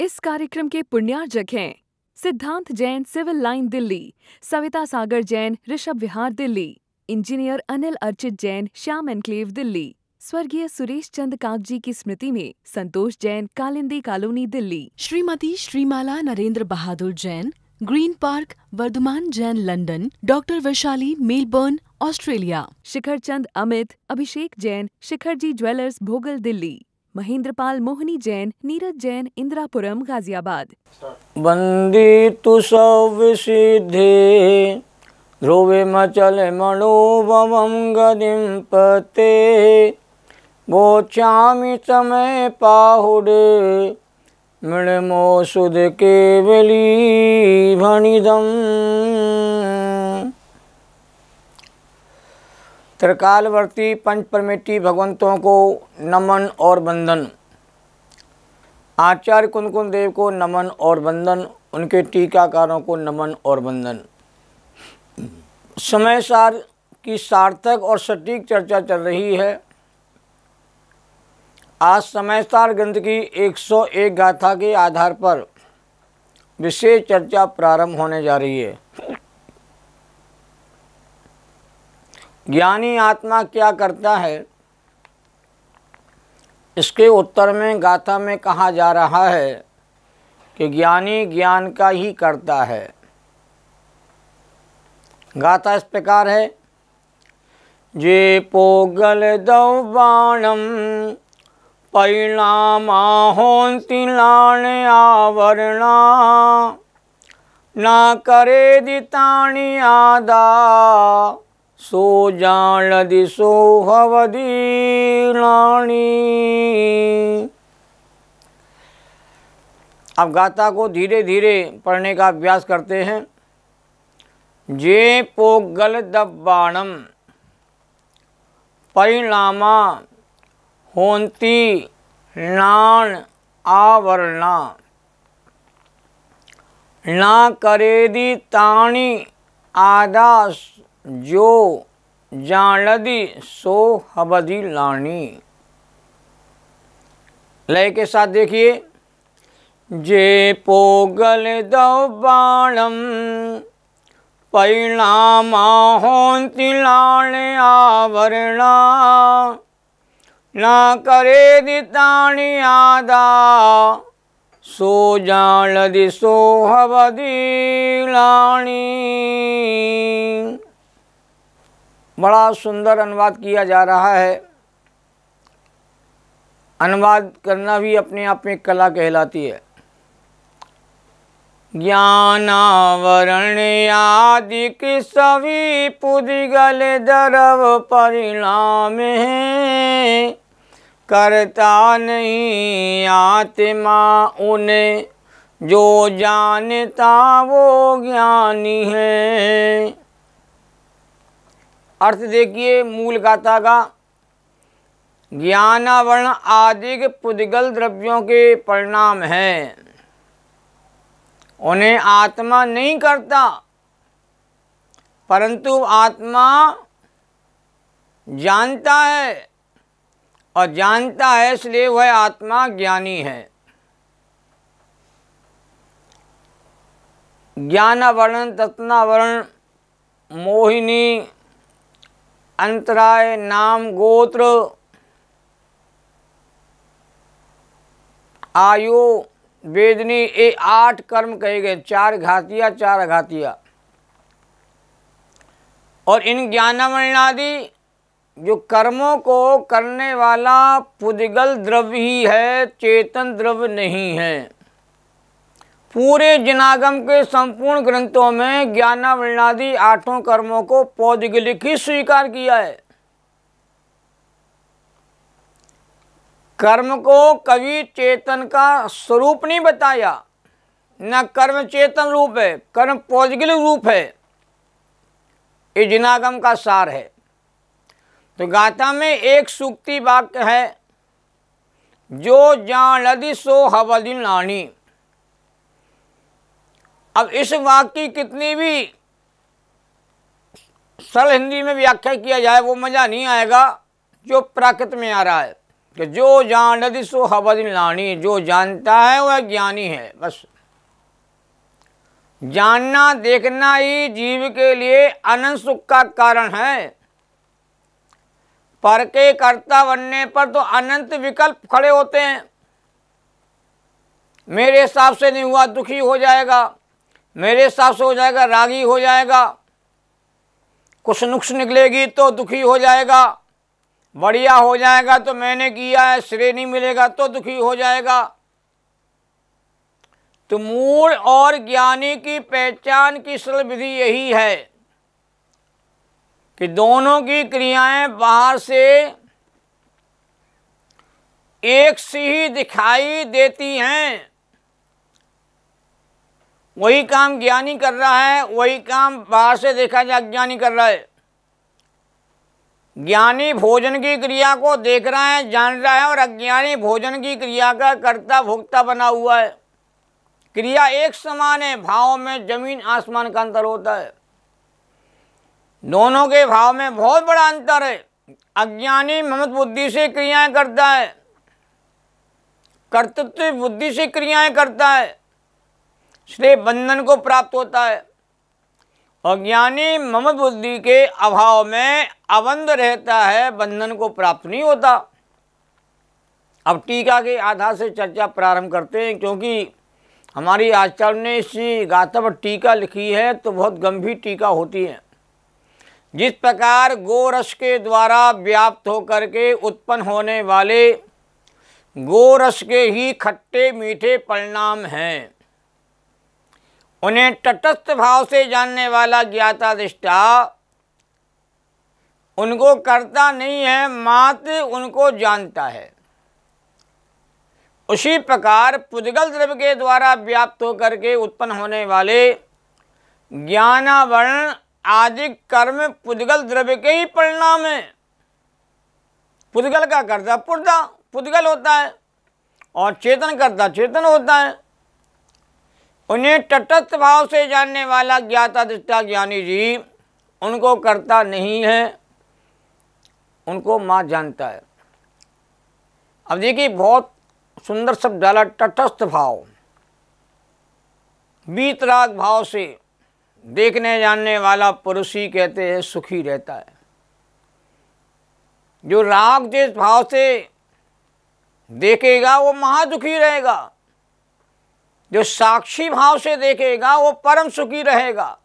इस कार्यक्रम के पुण्यार्जक हैं Siddhant Jain civil line Delhi, Savita Sagar Jain Rishabh Vihar Delhi, engineer Anil Archit Jain Shyam enclave Delhi, स्वर्गीय सुरेश चंद कागजी की स्मृति में Santosh Jain Kalindi colony Delhi, Shrimati Shrimala Narendra Bahadur Jain green park Vardhman Jain London, doctor Vaishali Melbourne Australia, Shikhar Chand Amit Abhishek Jain Shikharji jewellers Bhogal Delhi, Mahendrapal मोहनी जैन नीरज जैन इंदिरापुरम गाजियाबाद। वंदी तु सौविसिद्धे ध्रुवे मचल मनोभवं गदिं पते वोचामि समय पाहुडे मृणमो सुध केवली भणिदम। त्रिकालवर्ती पंचपरमेष्ठी भगवंतों को नमन और वंदन। आचार्य कुंदकुंद देव को नमन और वंदन, उनके टीकाकारों को नमन और वंदन। समय सार की सार्थक और सटीक चर्चा चल रही है। आज समय सार ग्रंथ की 101 गाथा के आधार पर विशेष चर्चा प्रारंभ होने जा रही है। ज्ञानी आत्मा क्या करता है, इसके उत्तर में गाथा में कहा जा रहा है कि ज्ञानी ज्ञान का ही करता है। गाथा इस प्रकार है। जे पोगल दौ बाणम परिणामा होंति लाण आवरणा ना करे दिताणी आदा सो जान दिशो हवदी लाणी। अब गाथा को धीरे धीरे पढ़ने का अभ्यास करते हैं। जे पोगल दब्बाणम परिणामा होंती नाण आवरणा ना करेदी ताणी आदास जो जानदी सो हबदी लाणी। लय के साथ देखिए। जे पोगल दौ बाणम परिणामा होंति लाण आवरणा ना करे दिताणी आदा सो जान दिशो हवदी लाणी। बड़ा सुंदर अनुवाद किया जा रहा है। अनुवाद करना भी अपने आप में कला कहलाती है। ज्ञानावरण आदिक सभी पुदिगल दरव परिणाम है करता नहीं आत्मा उन्हें जो जानता वो ज्ञानी है। अर्थ देखिए मूल गाथा का। ज्ञानावरण आदि पुद्गल द्रव्यों के परिणाम हैं, उन्हें आत्मा नहीं करता, परंतु आत्मा जानता है और जानता है इसलिए वह आत्मा ज्ञानी है। ज्ञानावरण तत्नावरण मोहिनी अंतराय नाम गोत्र आयु वेदनी ये 8 कर्म कहे गए। 4 घातिया 4 अघातिया। और इन ज्ञानावरणादि जो कर्मों को करने वाला पुद्गल द्रव्य ही है, चेतन द्रव्य नहीं है। पूरे जिनागम के संपूर्ण ग्रंथों में ज्ञानावरणादि 8 कर्मों को पौद्गलिक ही स्वीकार किया है। कर्म को कभी चेतन का स्वरूप नहीं बताया, न कर्म चेतन रूप है, कर्म पौद्गलिक रूप है। ये जिनागम का सार है। तो गाथा में एक सूक्ति वाक्य है, जो जानदी सो हवदी लाणी। अब इस वाक्य की कितनी भी सरल हिंदी में व्याख्या किया जाए वो मजा नहीं आएगा जो प्राकृत में आ रहा है। कि जो जानति सो हवद लानी, जो जानता है वह ज्ञानी है। बस जानना देखना ही जीव के लिए अनंत सुख का कारण है। पर के कर्ता बनने पर तो अनंत विकल्प खड़े होते हैं। मेरे हिसाब से नहीं हुआ दुखी हो जाएगा, मेरे हिसाब से हो जाएगा रागी हो जाएगा, कुछ नुक्स निकलेगी तो दुखी हो जाएगा, बढ़िया हो जाएगा तो मैंने किया है श्रेय नहीं मिलेगा तो दुखी हो जाएगा। तो मूल और ज्ञानी की पहचान की सरल विधि यही है कि दोनों की क्रियाएं बाहर से एक सी ही दिखाई देती हैं। वही काम ज्ञानी कर रहा है, वही काम बाहर से देखा जाए अज्ञानी कर रहा है। ज्ञानी भोजन की क्रिया को देख रहा है, जान रहा है, और अज्ञानी भोजन की क्रिया का कर्ता भोक्ता बना हुआ है। क्रिया एक समान है, भाव में जमीन आसमान का अंतर होता है। दोनों के भाव में बहुत बड़ा अंतर है। अज्ञानी ममत बुद्धि से क्रियाएं करता है, कर्तृत्व बुद्धि से क्रियाएं करता है, इसलिए बंधन को प्राप्त होता है। और ज्ञानी ममत बुद्धि के अभाव में अबंध रहता है, बंधन को प्राप्त नहीं होता। अब टीका के आधार से चर्चा प्रारंभ करते हैं, क्योंकि हमारी आचार्य ने इसी गाथा पर टीका लिखी है तो बहुत गंभीर टीका होती है। जिस प्रकार गोरस के द्वारा व्याप्त होकर के उत्पन्न होने वाले गोरस के ही खट्टे मीठे परिणाम हैं, उन्हें तटस्थ भाव से जानने वाला ज्ञाता दृष्टा उनको करता नहीं है, मात्र उनको जानता है। उसी प्रकार पुद्गल द्रव्य के द्वारा व्याप्त होकर के उत्पन्न होने वाले ज्ञानावरण आदि कर्म पुद्गल द्रव्य के ही परिणाम है। पुद्गल का कर्ता पुद्गल होता है और चेतन कर्ता चेतन होता है। उन्हें तटस्थ भाव से जानने वाला ज्ञाता दृष्टा ज्ञानी जी उनको कर्ता नहीं है, उनको माँ जानता है। अब देखिए बहुत सुंदर शब्द डाला, तटस्थ भाव। वीतराग भाव से देखने जानने वाला पुरुष ही कहते हैं सुखी रहता है। जो राग द्वेष भाव से देखेगा वो महादुखी रहेगा, जो साक्षी भाव से देखेगा वो परम सुखी रहेगा।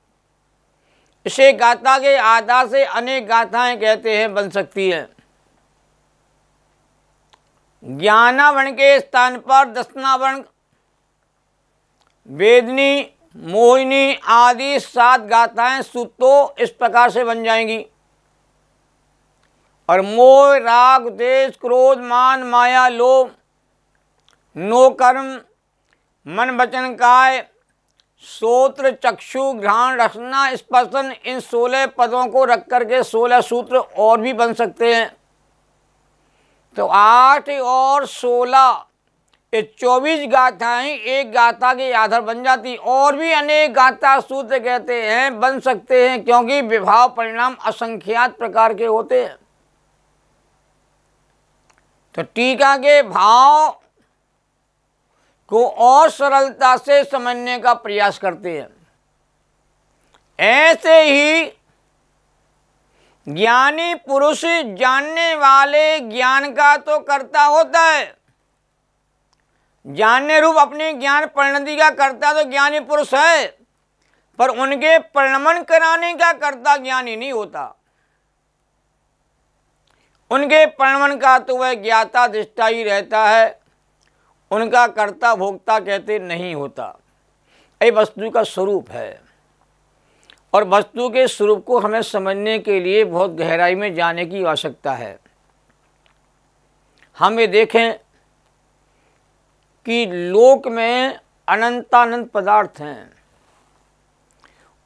इसे गाथा के आधार से अनेक गाथाएं कहते हैं बन सकती है। ज्ञानावरण के स्थान पर दशनावरण, वेदनी, मोहिनी आदि 7 गाथाएं सूत्रों इस प्रकार से बन जाएंगी। और मोह, राग, द्वेष, क्रोध, मान, माया, लोभ, नो कर्म, मन, वचन, काय, श्रोत्र, चक्षु, घ्राण, रसना, स्पर्शन, इन 16 पदों को रख करके 16 सूत्र और भी बन सकते हैं। तो 8 और 16 ये 24 गाथाएं एक गाथा के आधार बन जाती। और भी अनेक गाथा सूत्र कहते हैं बन सकते हैं, क्योंकि विभाव परिणाम असंख्यात प्रकार के होते हैं। तो टीका के भाव को और सरलता से समझने का प्रयास करते हैं। ऐसे ही ज्ञानी पुरुष जानने वाले ज्ञान का तो कर्ता होता है, जानने रूप अपनी ज्ञान परिणति का कर्ता तो ज्ञानी पुरुष है, पर उनके परिणमन कराने का कर्ता ज्ञानी नहीं होता। उनके परिणमन का तो वह ज्ञाता दृष्टा ही रहता है, उनका कर्ता भोक्ता कहते नहीं होता। ये वस्तु का स्वरूप है, और वस्तु के स्वरूप को हमें समझने के लिए बहुत गहराई में जाने की आवश्यकता है। हम ये देखें कि लोक में अनंतानंत पदार्थ हैं,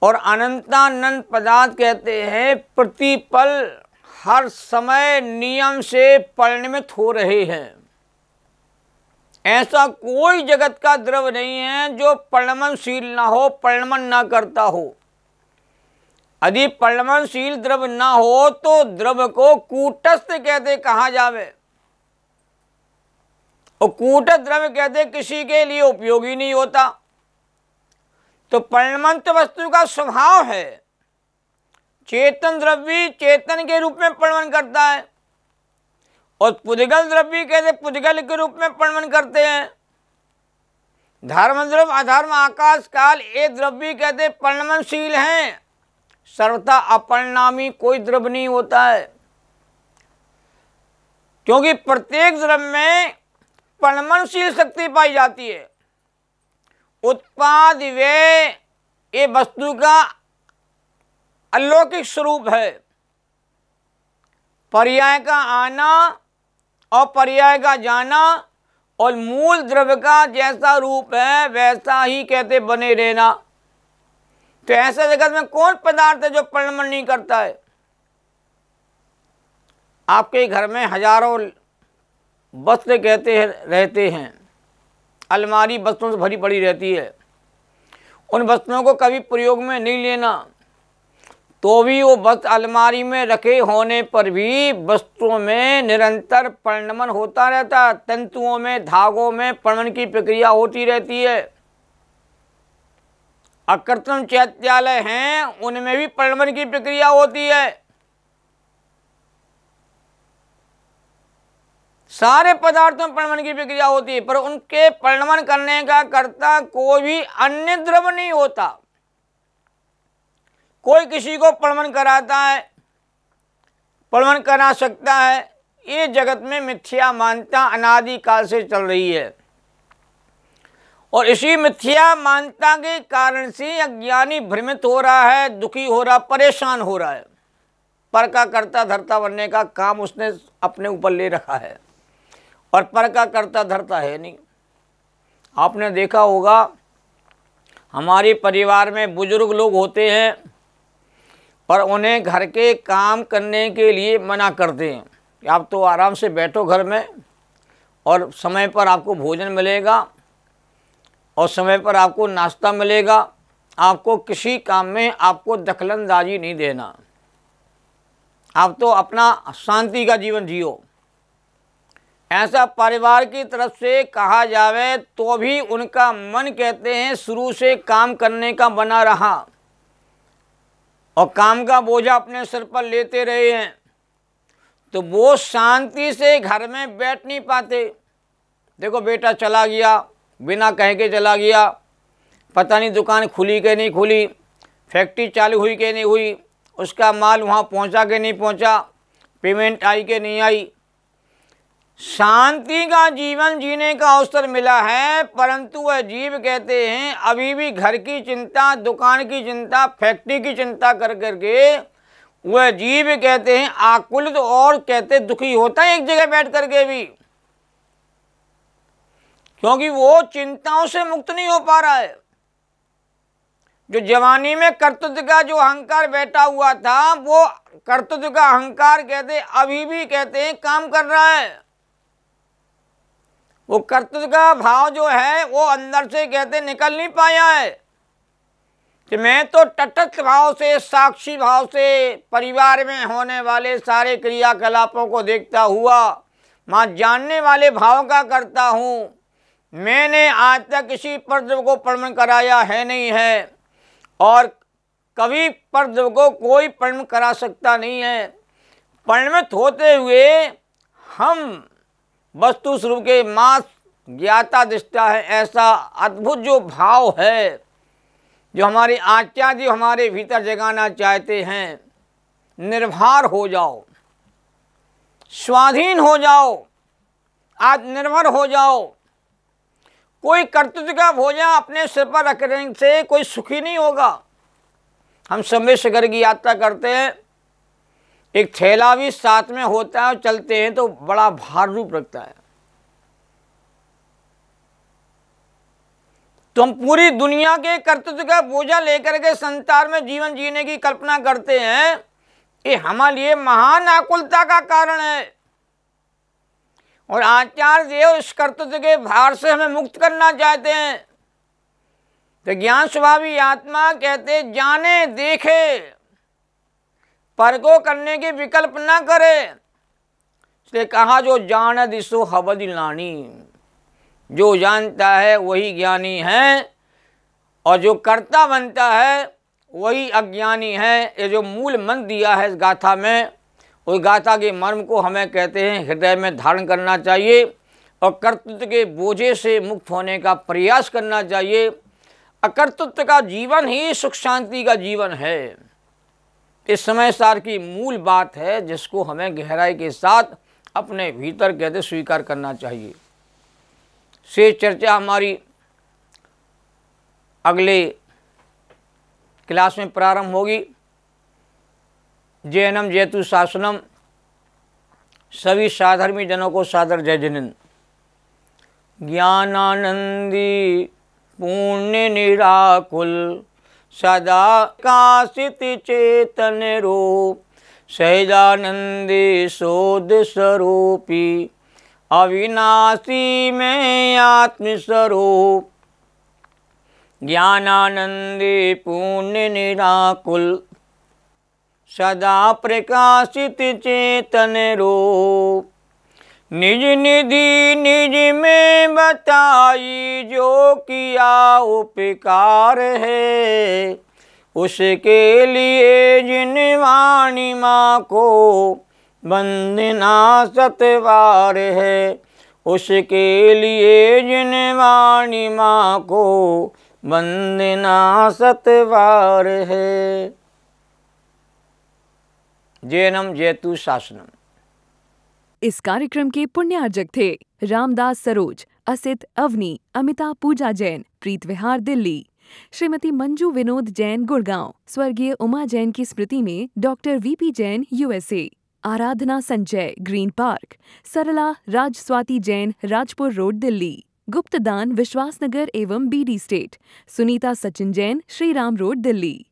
और अनंतानंत पदार्थ कहते हैं प्रतिपल हर समय नियम से परिणमित हो रहे हैं। ऐसा कोई जगत का द्रव्य नहीं है जो परिणमनशील ना हो, परिणमन ना करता हो। यदि परिणमनशील द्रव्य ना हो तो द्रव्य को कूटस्थ कहते कहा जावे। और कूट द्रव्य कहते किसी के लिए उपयोगी नहीं होता। तो प्रणमंत वस्तु का स्वभाव है, चेतन द्रव्य चेतन के रूप में प्रणमन करता है, और पुद्गल द्रव्य कहते पुद्गल के रूप में प्रणमन करते हैं। धर्म द्रव्य अधर्म आकाश काल ये द्रव्य कहते प्रणमनशील हैं, सर्वथा अपरिणामी कोई द्रव्य नहीं होता है, क्योंकि प्रत्येक द्रव्य में प्रणमनशील शक्ति पाई जाती है। उत्पाद व्यय ये वस्तु का अलौकिक स्वरूप है। पर्याय का आना और पर्याय का जाना और मूल द्रव्य का जैसा रूप है वैसा ही कहते बने रहना। तो ऐसे जगत में कौन पदार्थ है जो प्रणमन नहीं करता है? आपके घर में हजारों वस्त्र कहते हैं रहते हैं, अलमारी वस्त्रों से भरी पड़ी रहती है, उन वस्त्रों को कभी प्रयोग में नहीं लेना, तो भी वो वस्त्र अलमारी में रखे होने पर भी वस्त्रों में निरंतर प्रणमन होता रहता है। तंतुओं में धागों में प्रणमन की प्रक्रिया होती रहती है। अकृत्रिम चैत्यालय हैं उनमें भी प्रणमन की प्रक्रिया होती है। सारे पदार्थों में प्रणमन की प्रक्रिया होती है, पर उनके प्रणमन करने का कर्ता कोई भी अन्य द्रव्य नहीं होता। कोई किसी को प्रणमन कराता है, प्रणमन करा सकता है, ये जगत में मिथ्या मान्यता अनादि काल से चल रही है। और इसी मिथ्या मान्यता के कारण से अज्ञानी भ्रमित हो रहा है, दुखी हो रहा, परेशान हो रहा है। पर का कर्ता धर्ता बनने का काम उसने अपने ऊपर ले रखा है, और पर का कर्ता धर्ता है नहीं। आपने देखा होगा हमारे परिवार में बुजुर्ग लोग होते हैं, पर उन्हें घर के काम करने के लिए मना करते हैं कि आप तो आराम से बैठो घर में, और समय पर आपको भोजन मिलेगा और समय पर आपको नाश्ता मिलेगा, आपको किसी काम में आपको दखलंदाजी नहीं देना, आप तो अपना शांति का जीवन जियो। ऐसा परिवार की तरफ से कहा जावे तो भी उनका मन कहते हैं शुरू से काम करने का बना रहा, और काम का बोझा अपने सिर पर लेते रहे हैं, तो वो शांति से घर में बैठ नहीं पाते। देखो बेटा चला गया, बिना कह के चला गया, पता नहीं दुकान खुली कि नहीं खुली, फैक्ट्री चालू हुई कि नहीं हुई, उसका माल वहाँ पहुँचा कि नहीं पहुँचा, पेमेंट आई कि नहीं आई। शांति का जीवन जीने का अवसर मिला है, परंतु वह जीव कहते हैं अभी भी घर की चिंता, दुकान की चिंता, फैक्ट्री की चिंता कर करके वह जीव कहते हैं आकुलित और कहते दुखी होता है एक जगह बैठ करके भी, क्योंकि वो चिंताओं से मुक्त नहीं हो पा रहा है। जो जवानी में कर्तृत्व का जो अहंकार बैठा हुआ था, वो कर्तृत्व का अहंकार कहते अभी भी कहते हैं काम कर रहा है। वो कर्तव्य का भाव जो है वो अंदर से कहते निकल नहीं पाया है कि मैं तो तटस्थ भाव से, साक्षी भाव से परिवार में होने वाले सारे क्रियाकलापों को देखता हुआ मां जानने वाले भाव का करता हूँ। मैंने आज तक किसी परद्रव्य को प्रणमन कराया है नहीं है, और कभी परद्रव्य को कोई प्रणमन करा सकता नहीं है। परिणमित होते हुए हम वस्तु स्वरूप के मास ज्ञाता दृष्टा है, ऐसा अद्भुत जो भाव है जो हमारे आचार्य हमारे भीतर जगाना चाहते हैं। निर्भर हो जाओ, स्वाधीन हो जाओ, आत्मनिर्भर हो जाओ। कोई कर्तव्य का बोझा अपने सिर पर रखने से कोई सुखी नहीं होगा। हम समय शहर की यात्रा करते हैं, एक थैला भी साथ में होता है और चलते हैं तो बड़ा भार रूप रखता है। तो हम पूरी दुनिया के कर्तव्य का बोझा लेकर के संसार में जीवन जीने की कल्पना करते हैं, ये हमारे लिए महान आकुलता का कारण है। और आचार्य देव इस कर्तव्य के भार से हमें मुक्त करना चाहते हैं। तो ज्ञान स्वभावी आत्मा कहते जाने देखे, पर को करने के विकल्प न करे। इसलिए कहा जो जान दिसो हवदि लानी, जो जानता है वही ज्ञानी है और जो कर्ता बनता है वही अज्ञानी है। ये जो मूल मंत्र दिया है इस गाथा में, उस गाथा के मर्म को हमें कहते हैं हृदय में धारण करना चाहिए और कर्तृत्व के बोझे से मुक्त होने का प्रयास करना चाहिए। अकर्तृत्व का जीवन ही सुख शांति का जीवन है। इस समय सार की मूल बात है जिसको हमें गहराई के साथ अपने भीतर कहते स्वीकार करना चाहिए। से चर्चा हमारी अगले क्लास में प्रारंभ होगी। जैनम जयतु शासनम। सभी साधर्मी जनों को सादर जय जिनेन्द्र। ज्ञानानंदी पुण्य निराकुल सदा काशित चेतन रूप सहजानंदी शोध स्वरूपी अविनाशी में आत्मस्वरूप। ज्ञानानंदी पुण्य निराकुल सदा प्रकाशित चेतन रूप निज निधि निज में बताई जो किया उपकार है उसके लिए जिन वाणी माँ को वंदना सतवार है उसके लिए जिन वाणी माँ को वंदना सतवार है। जैनम जयतु शासनम। इस कार्यक्रम के पुण्यार्जक थे रामदास सरोज, असित अवनी, अमिता पूजा जैन, प्रीत विहार दिल्ली, श्रीमती मंजू विनोद जैन गुड़गांव, स्वर्गीय उमा जैन की स्मृति में doctor VP Jain USA, Aradhana Sanjay green park, Sarla Raj Swati Jain Rajpur road Delhi, गुप्तदान विश्वासनगर एवं BD state, Sunita Sachin Jain Shriram road Delhi.